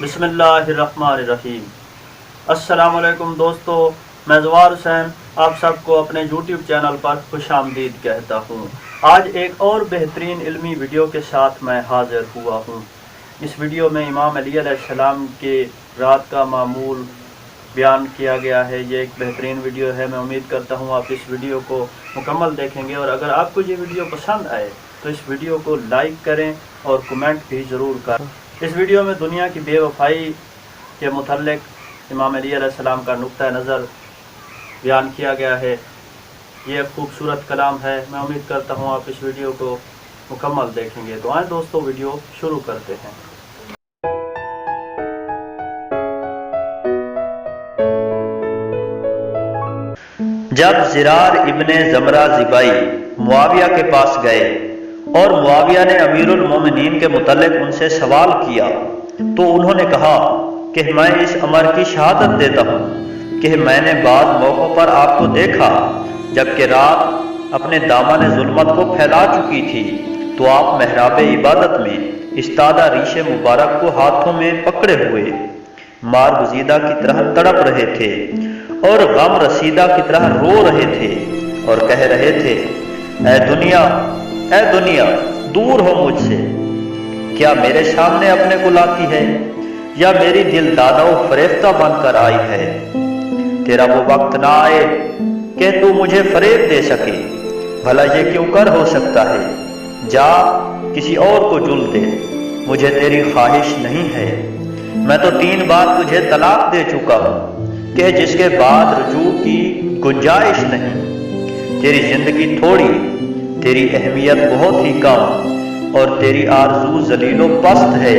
बिस्मिल्लाहिर्रहमानिर्रहीम। अस्सलामुअलैकुम दोस्तों, मैं ज़वार हुसैन आप सबको अपने यूट्यूब चैनल पर खुशामदीद कहता हूँ। आज एक और बेहतरीन इल्मी वीडियो के साथ मैं हाज़िर हुआ हूँ। इस वीडियो में इमाम अली अलैहिस्सलाम के रात का मामूल बयान किया गया है। ये एक बेहतरीन वीडियो है। मैं उम्मीद करता हूँ आप इस वीडियो को मुकम्मल देखेंगे, और अगर आपको ये वीडियो पसंद आए तो इस वीडियो को लाइक करें और कमेंट भी ज़रूर करें। इस वीडियो में दुनिया की बेवफाई के मुतल्लिक इमाम अली अलैहिस्सलाम का नुक्ता नज़र बयान किया गया है। ये एक खूबसूरत कलाम है। मैं उम्मीद करता हूँ आप इस वीडियो को मुकम्मल देखेंगे। तो आए दोस्तों, वीडियो शुरू करते हैं। जब ज़िरार इब्ने ज़मरा ज़िबाई मुआविया के पास गए और मुआविया ने अमीरुल मोमिनीन के मुतल्लिक उनसे सवाल किया तो उन्होंने कहा कि मैं इस अमर की शहादत देता हूँ कि मैंने बाद मौक़ों पर आपको देखा जबकि रात अपने दामन जुल्मत को फैला चुकी थी, तो आप महराब इबादत में इस्तादा रीशे मुबारक को हाथों में पकड़े हुए मार गुजीदा की तरह तड़प रहे थे और गम रसीदा की तरह रो रहे थे और कह रहे थे, ऐ दुनिया दूर हो मुझसे। क्या मेरे सामने अपने को लाती है या मेरी दिल दादा फरेफ्ता बनकर आई है? तेरा वो वक्त ना आए कि तू मुझे फरेब दे सके। भला ये क्यों कर हो सकता है? जा किसी और को जुल दे, मुझे तेरी ख्वाहिश नहीं है। मैं तो 3 बार तुझे तलाक दे चुका हूँ कि जिसके बाद रुजू की गुंजाइश नहीं। तेरी जिंदगी थोड़ी, तेरी अहमियत बहुत ही कम और तेरी आरज़ू ज़लीलो पस्त है।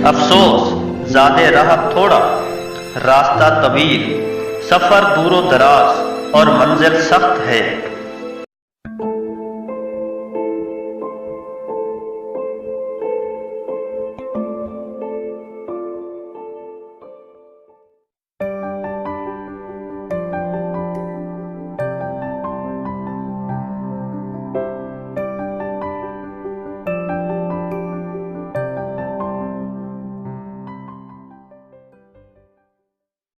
अफसोस ज़ादे राह थोड़ा, रास्ता तवील, सफ़र दूरो दराज और मंजिल सख्त है।